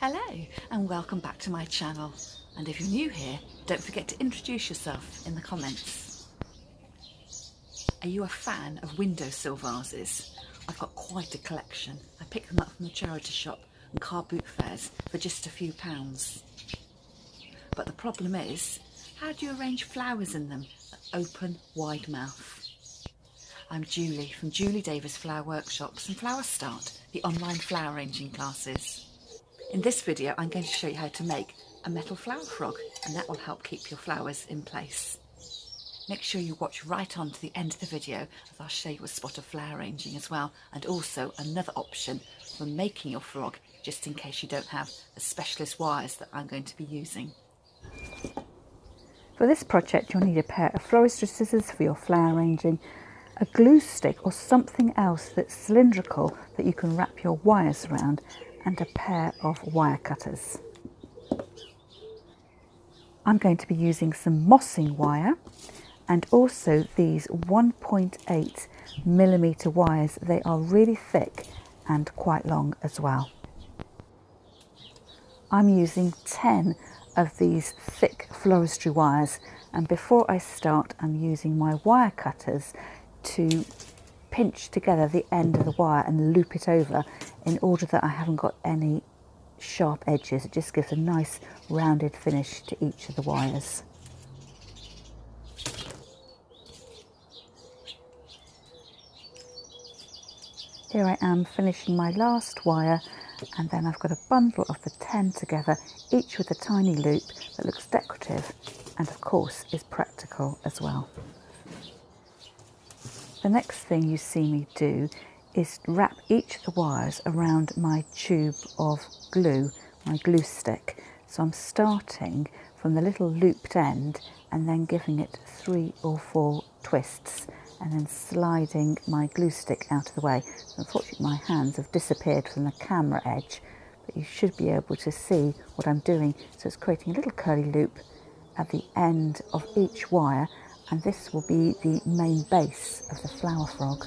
Hello and welcome back to my channel, and if you're new here, don't forget to introduce yourself in the comments. Are you a fan of windowsill vases? I've got quite a collection. I picked them up from the charity shop and car boot fairs for just a few pounds. But the problem is, how do you arrange flowers in them at open, wide mouth? I'm Julie from Julie Davis Flower Workshops and Flower Start, the online flower arranging classes. In this video I'm going to show you how to make a metal flower frog, and that will help keep your flowers in place. Make sure you watch right on to the end of the video, as I'll show you a spot of flower arranging as well, and also another option for making your frog, just in case you don't have the specialist wires that I'm going to be using. For this project you'll need a pair of floristry scissors for your flower arranging, a glue stick or something else that's cylindrical that you can wrap your wires around, and a pair of wire cutters. I'm going to be using some mossing wire and also these 1.8mm wires. They are really thick and quite long as well. I'm using 10 of these thick floristry wires, and before I start I'm using my wire cutters to pinch together the end of the wire and loop it over in order that I haven't got any sharp edges. It just gives a nice rounded finish to each of the wires. Here I am finishing my last wire, and then I've got a bundle of the 10 together, each with a tiny loop that looks decorative and of course is practical as well. The next thing you see me do is wrap each of the wires around my tube of glue, my glue stick. So I'm starting from the little looped end and then giving it 3 or 4 twists and then sliding my glue stick out of the way. Unfortunately my hands have disappeared from the camera edge, but you should be able to see what I'm doing. So it's creating a little curly loop at the end of each wire, and this will be the main base of the flower frog.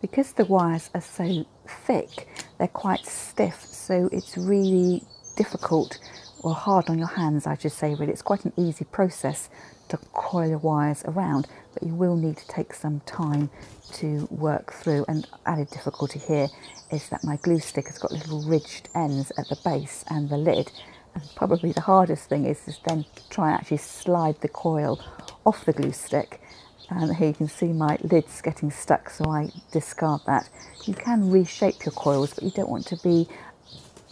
Because the wires are so thick, they're quite stiff, so it's really difficult, or hard on your hands I should say really. It's quite an easy process to coil the wires around, but you will need to take some time to work through. And added difficulty here is that my glue stick has got little ridged ends at the base and the lid. And probably the hardest thing is then to try and actually slide the coil off the glue stick. And here you can see my lid's getting stuck, so I discard that. You can reshape your coils, but you don't want to be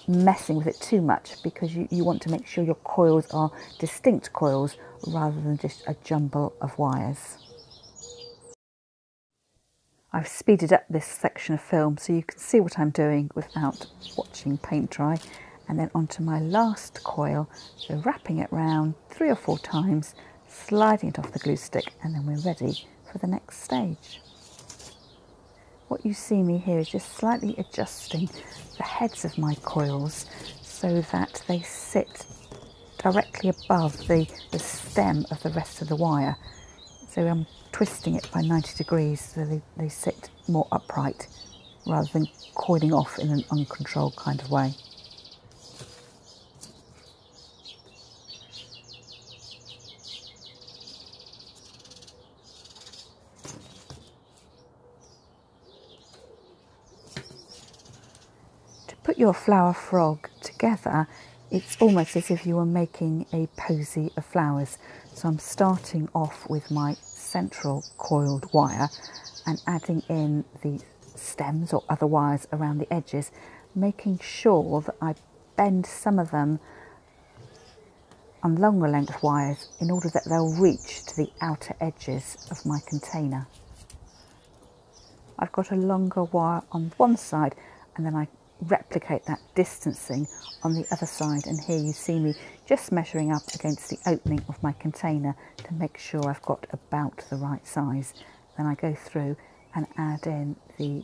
messing with it too much, because you want to make sure your coils are distinct coils rather than just a jumble of wires. I've speeded up this section of film so you can see what I'm doing without watching paint dry. And then onto my last coil, so wrapping it round 3 or 4 times, sliding it off the glue stick, and then we're ready for the next stage. What you see me here is just slightly adjusting the heads of my coils so that they sit directly above the stem of the rest of the wire. So I'm twisting it by 90 degrees so they sit more upright rather than coiling off in an uncontrolled kind of way. Put your flower frog together, it's almost as if you were making a posy of flowers. So I'm starting off with my central coiled wire and adding in the stems or other wires around the edges, making sure that I bend some of them on longer length wires in order that they'll reach to the outer edges of my container. I've got a longer wire on one side and then I replicate that distancing on the other side, and here you see me just measuring up against the opening of my container to make sure I've got about the right size. Then I go through and add in the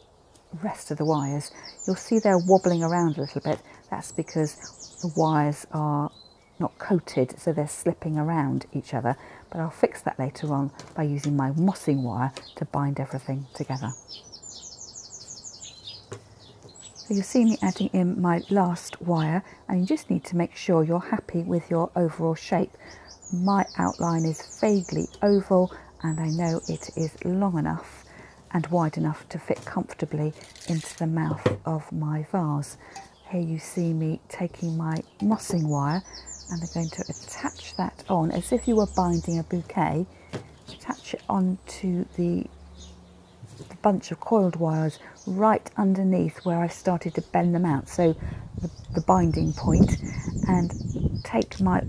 rest of the wires. You'll see they're wobbling around a little bit. That's because the wires are not coated, so they're slipping around each other, but I'll fix that later on by using my mossing wire to bind everything together. So you'll see me adding in my last wire, and you just need to make sure you're happy with your overall shape. My outline is vaguely oval, and I know it is long enough and wide enough to fit comfortably into the mouth of my vase. Here you see me taking my mossing wire, and I'm going to attach that on as if you were binding a bouquet. Attach it onto the bunch of coiled wires right underneath where I've started to bend them out, so the binding point, and take my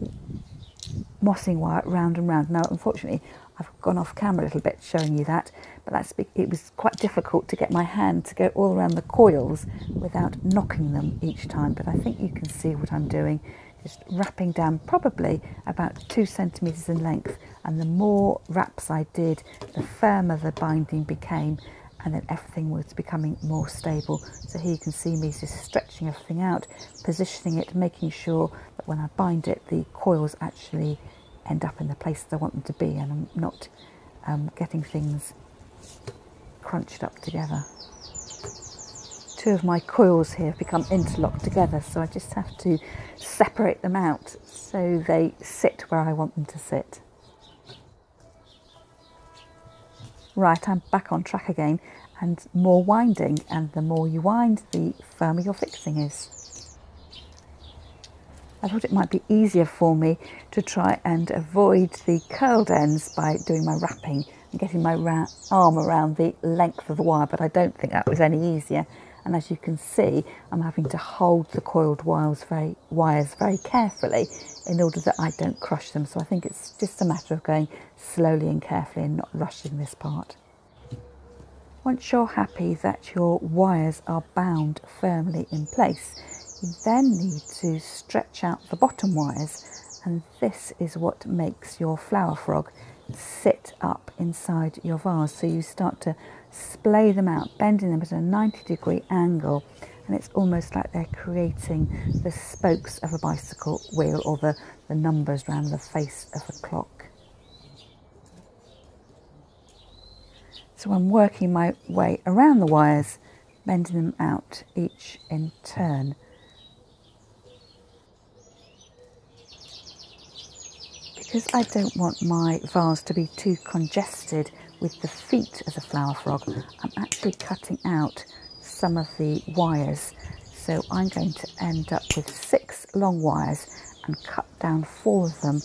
mossing wire round and round. Now unfortunately I've gone off camera a little bit showing you that, but it was quite difficult to get my hand to go all around the coils without knocking them each time, but I think you can see what I'm doing. Just wrapping down probably about 2 centimetres in length, and the more wraps I did, the firmer the binding became, and then everything was becoming more stable. So here you can see me just stretching everything out, positioning it, making sure that when I bind it, the coils actually end up in the places I want them to be, and I'm not getting things crunched up together. 2 of my coils here have become interlocked together, so I just have to separate them out so they sit where I want them to sit. Right, I'm back on track again, and more winding, and the more you wind, the firmer your fixing is. I thought it might be easier for me to try and avoid the curled ends by doing my wrapping and getting my arm around the length of the wire, but I don't think that was any easier. And as you can see, I'm having to hold the coiled wires very carefully in order that I don't crush them. So I think it's just a matter of going slowly and carefully and not rushing this part. Once you're happy that your wires are bound firmly in place, you then need to stretch out the bottom wires, and this is what makes your flower frog sit up inside your vase. So you start to splay them out, bending them at a 90-degree angle, and it's almost like they're creating the spokes of a bicycle wheel, or the numbers around the face of a clock. So I'm working my way around the wires, bending them out each in turn. Because I don't want my vase to be too congested with the feet of the flower frog, I'm actually cutting out some of the wires. So I'm going to end up with 6 long wires and cut down 4 of them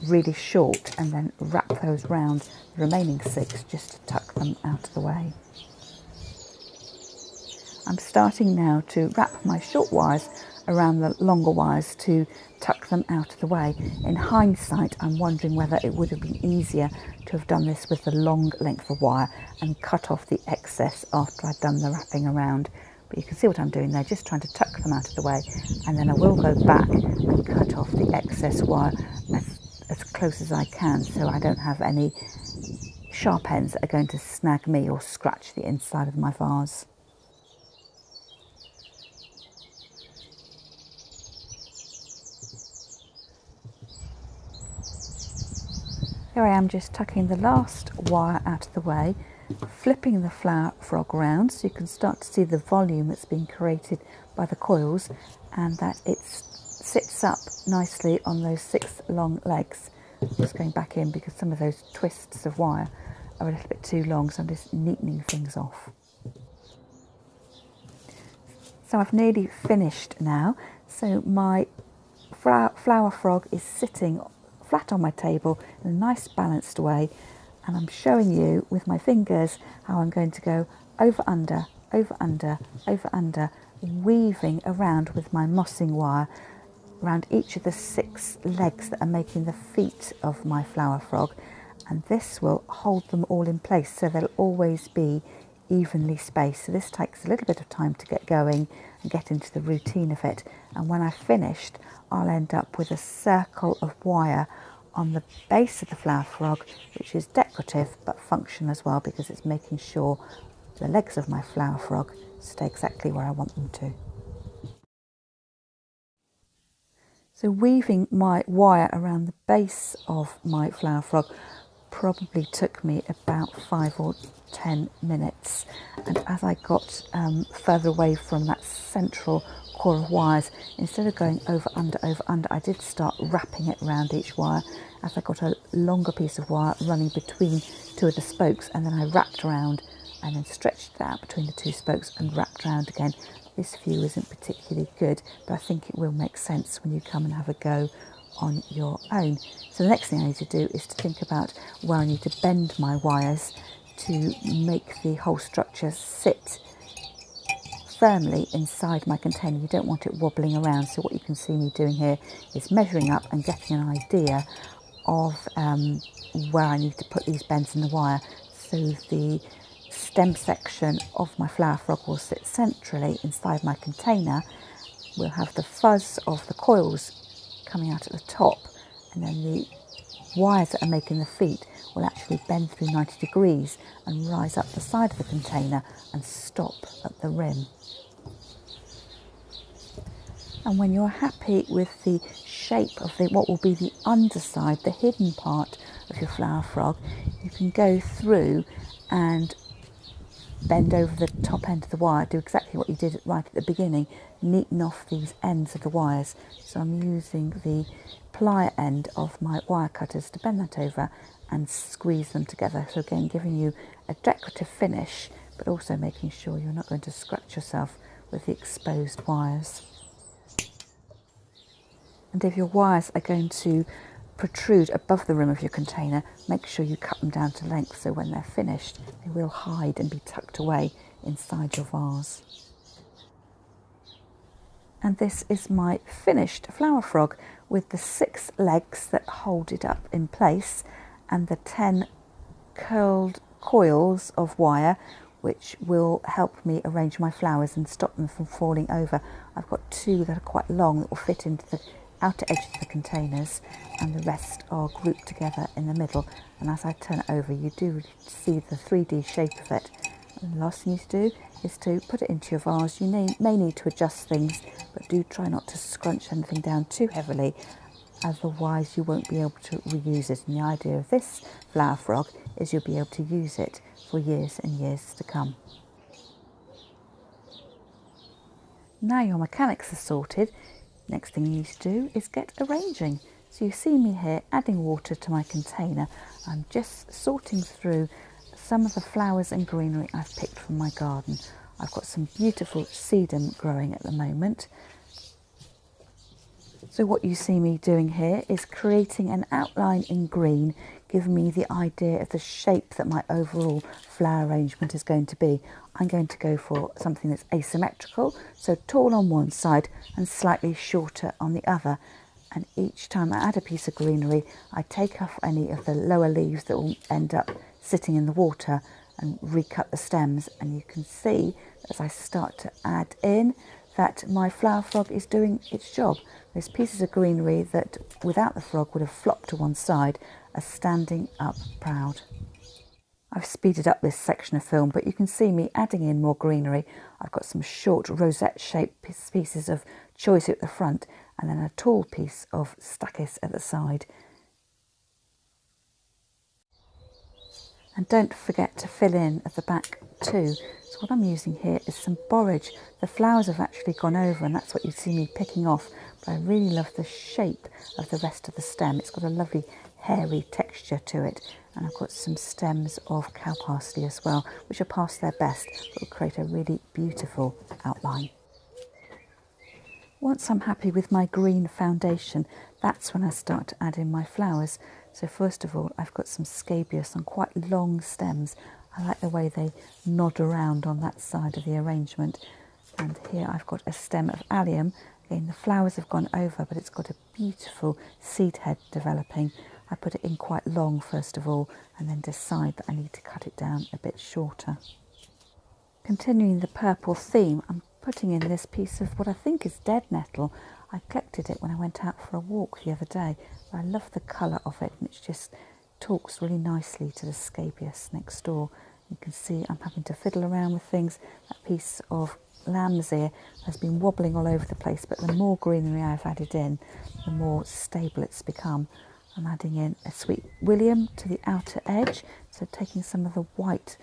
really short, and then wrap those round the remaining 6 just to tuck them out of the way. I'm starting now to wrap my short wires around the longer wires to tuck them out of the way. In hindsight, I'm wondering whether it would have been easier to have done this with the long length of wire and cut off the excess after I'd done the wrapping around. But you can see what I'm doing there, just trying to tuck them out of the way, and then I will go back and cut off the excess wire as close as I can, so I don't have any sharp ends that are going to snag me or scratch the inside of my vase. Here I am, just tucking the last wire out of the way, flipping the flower frog around so you can start to see the volume that's being created by the coils, and that it sits up nicely on those 6 long legs. Just going back in because some of those twists of wire are a little bit too long, so I'm just neatening things off. So I've nearly finished now. So my flower frog is sitting flat on my table in a nice balanced way, and I'm showing you with my fingers how I'm going to go over under, over under, over under, weaving around with my mossing wire around each of the 6 legs that are making the feet of my flower frog, and this will hold them all in place so they'll always be evenly spaced. So this takes a little bit of time to get going and get into the routine of it, and when I've finished I'll end up with a circle of wire on the base of the flower frog, which is decorative but functional as well, because it's making sure the legs of my flower frog stay exactly where I want them to. So weaving my wire around the base of my flower frog probably took me about 5 or 10 minutes. And as I got further away from that central core of wires, instead of going over, under, I did start wrapping it around each wire. As I got a longer piece of wire running between two of the spokes, and then I wrapped around and then stretched it out between the two spokes and wrapped around again. This view isn't particularly good, but I think it will make sense when you come and have a go on your own. So the next thing I need to do is to think about where I need to bend my wires to make the whole structure sit firmly inside my container. You don't want it wobbling around. So what you can see me doing here is measuring up and getting an idea of where I need to put these bends in the wire. So the stem section of my flower frog will sit centrally inside my container. We'll have the fuzz of the coils coming out at the top, and then the wires that are making the feet will actually bend through 90 degrees and rise up the side of the container and stop at the rim. And when you're happy with the shape of what will be the underside, the hidden part of your flower frog, you can go through and bend over the top end of the wire, do exactly what you did right at the beginning, neaten off these ends of the wires. So I'm using the plier end of my wire cutters to bend that over and squeeze them together. So again, giving you a decorative finish, but also making sure you're not going to scratch yourself with the exposed wires. And if your wires are going to protrude above the rim of your container, make sure you cut them down to length so when they're finished they will hide and be tucked away inside your vase. And this is my finished flower frog with the 6 legs that hold it up in place and the 10 curled coils of wire which will help me arrange my flowers and stop them from falling over. I've got 2 that are quite long that will fit into the outer edges of the containers, and the rest are grouped together in the middle. And as I turn it over, you do see the 3D shape of it. And the last thing you need to do is to put it into your vase. You may need to adjust things, but do try not to scrunch anything down too heavily, otherwise you won't be able to reuse it. And the idea of this flower frog is you'll be able to use it for years and years to come. Now your mechanics are sorted, next thing you need to do is get arranging. So you see me here adding water to my container. I'm just sorting through some of the flowers and greenery I've picked from my garden. I've got some beautiful sedum growing at the moment. So what you see me doing here is creating an outline in green, giving me the idea of the shape that my overall flower arrangement is going to be. I'm going to go for something that's asymmetrical, so tall on one side and slightly shorter on the other. And each time I add a piece of greenery, I take off any of the lower leaves that will end up sitting in the water and recut the stems. And you can see as I start to add in that my flower frog is doing its job. Those pieces of greenery that without the frog would have flopped to one side are standing up proud. I've speeded up this section of film, but you can see me adding in more greenery. I've got some short rosette shaped pieces of choice at the front and then a tall piece of stachys at the side. And don't forget to fill in at the back too. So what I'm using here is some borage. The flowers have actually gone over and that's what you see me picking off, but I really love the shape of the rest of the stem. It's got a lovely hairy texture to it, and I've got some stems of cow parsley as well, which are past their best, but will create a really beautiful outline. Once I'm happy with my green foundation, that's when I start to add in my flowers. So first of all, I've got some scabious on quite long stems. I like the way they nod around on that side of the arrangement. And here I've got a stem of allium. Again, the flowers have gone over, but it's got a beautiful seed head developing. I put it in quite long first of all, and then decide that I need to cut it down a bit shorter. Continuing the purple theme, I'm putting in this piece of what I think is dead nettle. I collected it when I went out for a walk the other day. I love the colour of it, and it just talks really nicely to the scabious next door. You can see I'm having to fiddle around with things. That piece of lamb's ear has been wobbling all over the place, but the more greenery I've added in, the more stable it's become. I'm adding in a Sweet William to the outer edge, so taking some of the white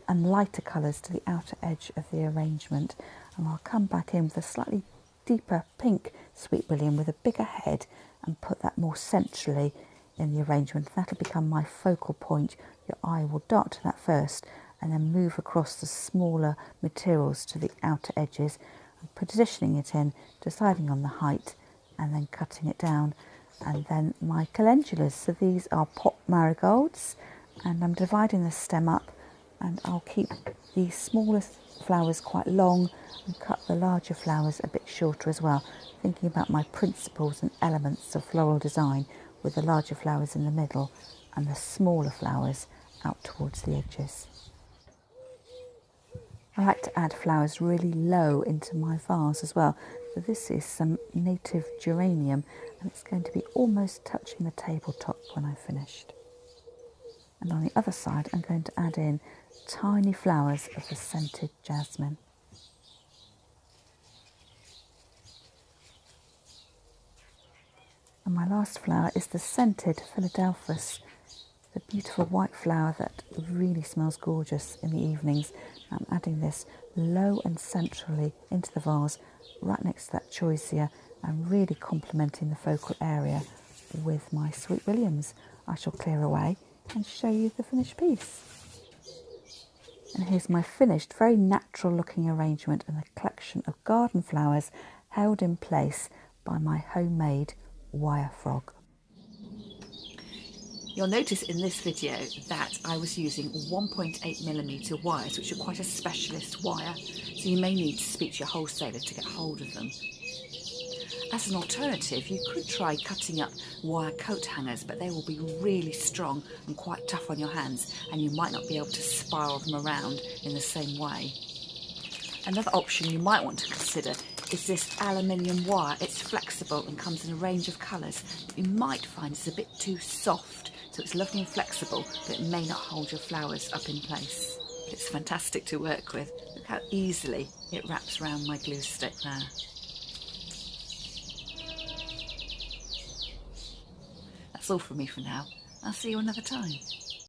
and lighter colours to the outer edge of the arrangement, and I'll come back in with a slightly deeper pink Sweet William with a bigger head and put that more centrally in the arrangement. That'll become my focal point. Your eye will dart to that first and then move across the smaller materials to the outer edges and positioning it in, deciding on the height and then cutting it down. And then my calendulas, so these are pot marigolds, and I'm dividing the stem up, and I'll keep the smaller flowers quite long and cut the larger flowers a bit shorter as well, thinking about my principles and elements of floral design, with the larger flowers in the middle and the smaller flowers out towards the edges. I like to add flowers really low into my vase as well. So this is some native geranium, and it's going to be almost touching the tabletop when I've finished. And on the other side, I'm going to add in tiny flowers of the scented jasmine. And my last flower is the scented Philadelphus, the beautiful white flower that really smells gorgeous in the evenings. I'm adding this low and centrally into the vase, right next to that choicea, and really complementing the focal area with my Sweet Williams. I shall clear away and show you the finished piece. And here's my finished, very natural looking arrangement and a collection of garden flowers held in place by my homemade wire frog. You'll notice in this video that I was using 1.8mm wires, which are quite a specialist wire, so you may need to speak to your wholesaler to get hold of them. As an alternative, you could try cutting up wire coat hangers, but they will be really strong and quite tough on your hands, and you might not be able to spiral them around in the same way. Another option you might want to consider is this aluminium wire. It's flexible and comes in a range of colours. You might find it's a bit too soft, so it's lovely and flexible, but it may not hold your flowers up in place. But it's fantastic to work with. Look how easily it wraps around my glue stick there. That's all from me for now. I'll see you another time.